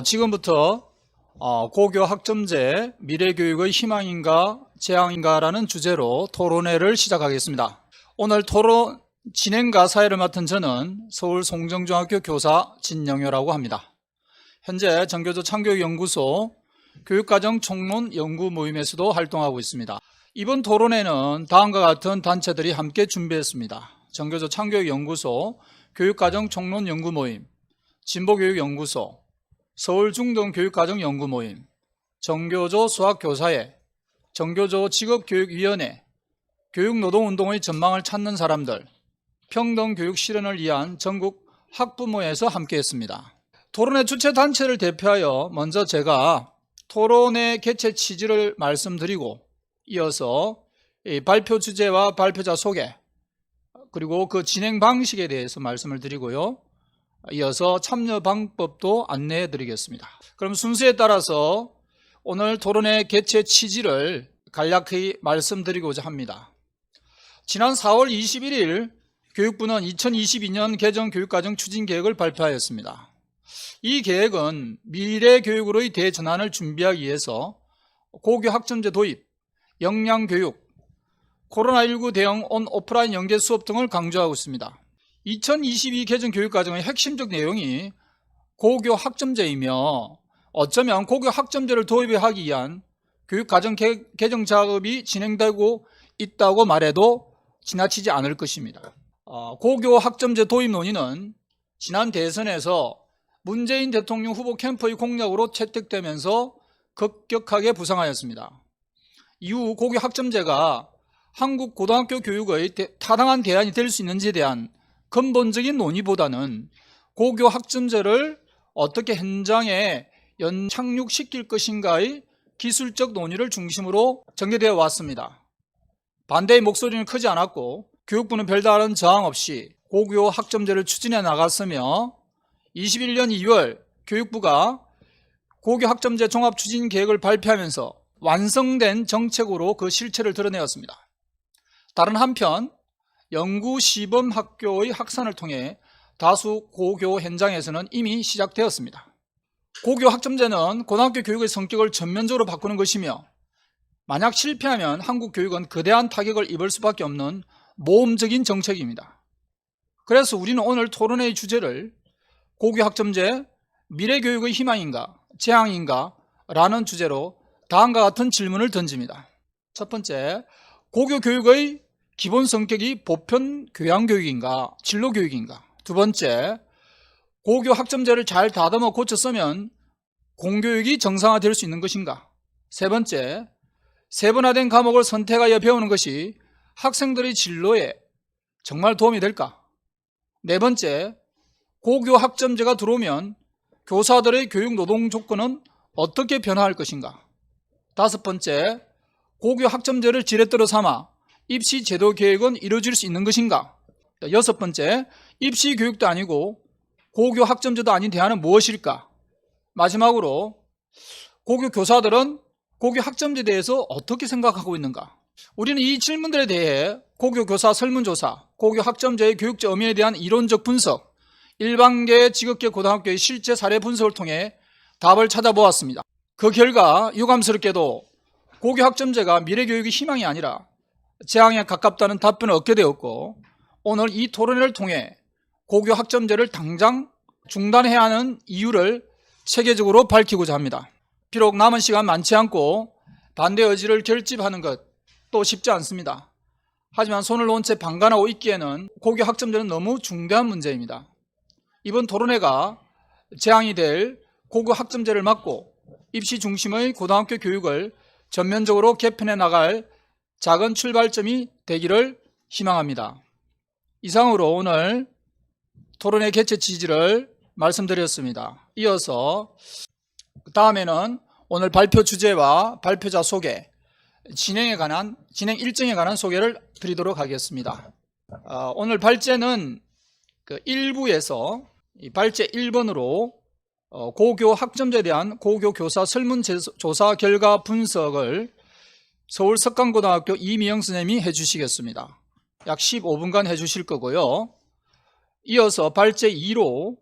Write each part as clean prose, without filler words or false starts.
지금부터 고교 학점제 미래교육의 희망인가 재앙인가라는 주제로 토론회를 시작하겠습니다. 오늘 토론 진행과 사회를 맡은 저는 서울 송정중학교 교사 진영효라고 합니다. 현재 전교조 창교육연구소 교육과정 총론 연구 모임에서도 활동하고 있습니다. 이번 토론회는 다음과 같은 단체들이 함께 준비했습니다. 전교조 창교육연구소 교육과정 총론 연구 모임, 진보교육연구소, 서울중등교육과정연구모임, 전교조 수학교사회, 전교조 직업교육위원회, 교육노동운동의 전망을 찾는 사람들, 평등교육 실현을 위한 전국 학부모에서 함께했습니다. 토론회 주최 단체를 대표하여 먼저 제가 토론회 개최 취지를 말씀드리고 이어서 발표 주제와 발표자 소개 그리고 그 진행 방식에 대해서 말씀을 드리고요. 이어서 참여 방법도 안내해 드리겠습니다. 그럼 순서에 따라서 오늘 토론회 개최 취지를 간략히 말씀드리고자 합니다. 지난 4월 21일 교육부는 2022년 개정 교육과정 추진 계획을 발표하였습니다. 이 계획은 미래 교육으로의 대전환을 준비하기 위해서 고교 학점제 도입, 역량교육, 코로나19 대응 온 오프라인 연계 수업 등을 강조하고 있습니다. 2022 개정 교육과정의 핵심적 내용이 고교 학점제이며 어쩌면 고교 학점제를 도입하기 위한 교육과정 개정 작업이 진행되고 있다고 말해도 지나치지 않을 것입니다. 고교 학점제 도입 논의는 지난 대선에서 문재인 대통령 후보 캠프의 공약으로 채택되면서 급격하게 부상하였습니다. 이후 고교 학점제가 한국 고등학교 교육의 타당한 대안이 될 수 있는지에 대한 근본적인 논의보다는 고교 학점제를 어떻게 현장에 연착륙시킬 것인가의 기술적 논의를 중심으로 전개되어 왔습니다. 반대의 목소리는 크지 않았고 교육부는 별다른 저항 없이 고교 학점제를 추진해 나갔으며 21년 2월 교육부가 고교 학점제 종합추진 계획을 발표하면서 완성된 정책으로 그 실체를 드러내었습니다. 다른 한편 연구시범학교의 확산을 통해 다수 고교 현장에서는 이미 시작되었습니다. 고교 학점제는 고등학교 교육의 성격을 전면적으로 바꾸는 것이며 만약 실패하면 한국 교육은 거대한 타격을 입을 수밖에 없는 모험적인 정책입니다. 그래서 우리는 오늘 토론회의 주제를 고교 학점제 미래교육의 희망인가 재앙인가 라는 주제로 다음과 같은 질문을 던집니다. 첫 번째, 고교 교육의 기본 성격이 보편 교양교육인가 진로교육인가? 두 번째, 고교 학점제를 잘 다듬어 고쳐 쓰면 공교육이 정상화될 수 있는 것인가? 세 번째, 세분화된 과목을 선택하여 배우는 것이 학생들의 진로에 정말 도움이 될까? 네 번째, 고교 학점제가 들어오면 교사들의 교육 노동 조건은 어떻게 변화할 것인가? 다섯 번째, 고교 학점제를 지렛대로 삼아 입시 제도 계획은 이루어질 수 있는 것인가? 여섯 번째, 입시 교육도 아니고 고교 학점제도 아닌 대안은 무엇일까? 마지막으로 고교 교사들은 고교 학점제에 대해서 어떻게 생각하고 있는가? 우리는 이 질문들에 대해 고교 교사 설문조사, 고교 학점제의 교육적 의미에 대한 이론적 분석, 일반계 직업계 고등학교의 실제 사례 분석을 통해 답을 찾아보았습니다. 그 결과 유감스럽게도 고교 학점제가 미래교육의 희망이 아니라 재앙에 가깝다는 답변을 얻게 되었고 오늘 이 토론회를 통해 고교 학점제를 당장 중단해야 하는 이유를 체계적으로 밝히고자 합니다. 비록 남은 시간 많지 않고 반대 의지를 결집하는 것도 쉽지 않습니다. 하지만 손을 놓은 채 방관하고 있기에는 고교 학점제는 너무 중대한 문제입니다. 이번 토론회가 재앙이 될 고교 학점제를 막고 입시 중심의 고등학교 교육을 전면적으로 개편해 나갈 작은 출발점이 되기를 희망합니다. 이상으로 오늘 토론회 개최 취지를 말씀드렸습니다. 이어서 다음에는 오늘 발표 주제와 발표자 소개, 진행 일정에 관한 소개를 드리도록 하겠습니다. 오늘 발제는 1부에서 발제 1번으로 고교 학점제에 대한 고교 교사 설문조사 결과 분석을 서울 석강고등학교 이미영 선생님이 해주시겠습니다. 약 15분간 해주실 거고요. 이어서 발제 2로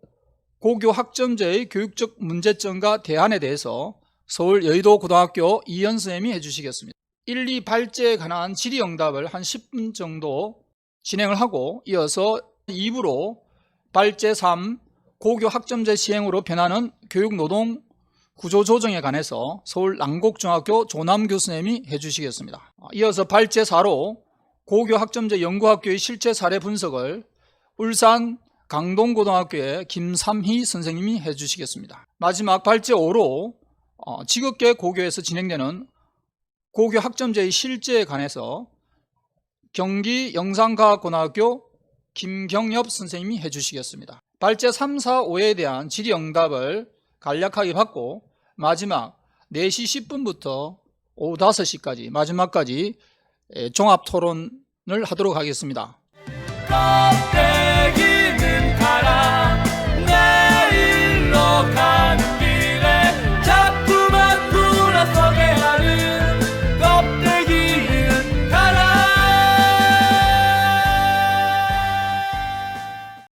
고교 학점제의 교육적 문제점과 대안에 대해서 서울 여의도고등학교 이현 선생님이 해주시겠습니다. 1, 2 발제에 관한 질의응답을 한 10분 정도 진행을 하고 이어서 2부로 발제 3 고교 학점제 시행으로 변하는 교육노동 구조조정에 관해서 서울 랑곡중학교 조남교 선생님이 해주시겠습니다. 이어서 발제 4로 고교 학점제 연구학교의 실제 사례 분석을 울산 강동고등학교의 김삼희 선생님이 해주시겠습니다. 마지막 발제 5로 지극계 고교에서 진행되는 고교 학점제의 실제에 관해서 경기 영상과학고등학교 김경엽 선생님이 해주시겠습니다. 발제 3, 4, 5에 대한 질의응답을 간략하게 받고 마지막 4시 10분부터 오후 5시까지 마지막까지 종합토론을 하도록 하겠습니다. 껍데기